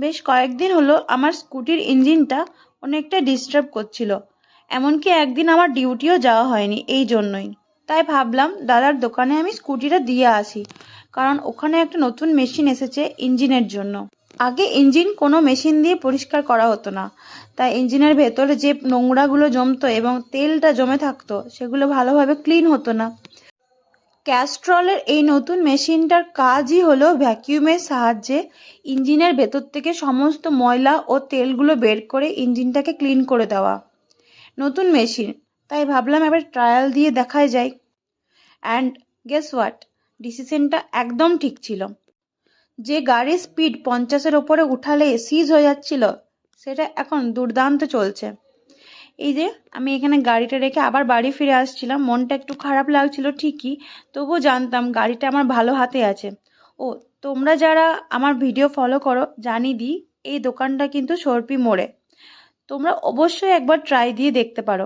বেশ কয়েকদিন হলো আমার স্কুটির ইঞ্জিনটা অনেকটা ডিস্টার্ব করছিল। এমনকি একদিন আমার ডিউটিও যাওয়া হয়নি এই জন্যই। তাই ভাবলাম দাদার দোকানে আমি স্কুটিটা দিয়ে আসি, কারণ ওখানে একটা নতুন মেশিন এসেছে ইঞ্জিনের জন্য। আগে ইঞ্জিন কোনো মেশিন দিয়ে পরিষ্কার করা হতো না, তাই ইঞ্জিনের ভেতরে যে নোংরাগুলো জমতো এবং তেলটা জমে থাকতো সেগুলো ভালোভাবে ক্লিন হতো না। ক্যাস্ট্রলের এই নতুন মেশিনটার কাজই হলো ভ্যাকিউমের সাহায্যে ইঞ্জিনের ভেতর থেকে সমস্ত ময়লা ও তেলগুলো বের করে ইঞ্জিনটাকে ক্লিন করে দেওয়া। নতুন মেশিন, তাই ভাবলাম এবার ট্রায়াল দিয়ে দেখাই যায়। অ্যান্ড গেস হোয়াট, ডিসিশনটা একদম ঠিক ছিল। যে গাড়ির স্পিড 50-এর ওপরে উঠালে সিজ হয়ে যাচ্ছিল, সেটা এখন দুর্দান্ত চলছে। এই যে আমি এখানে গাড়িটা রেখে আবার বাড়ি ফিরে আসছিলাম, মনটা একটু খারাপ লাগছিল ঠিকই, তবুও জানতাম গাড়িটা আমার ভালো হাতে আছে। ও, তোমরা যারা আমার ভিডিও ফলো করো জানি দিই, এই দোকানটা কিন্তু সর্পি মোড়ে। তোমরা অবশ্যই একবার ট্রাই দিয়ে দেখতে পারো।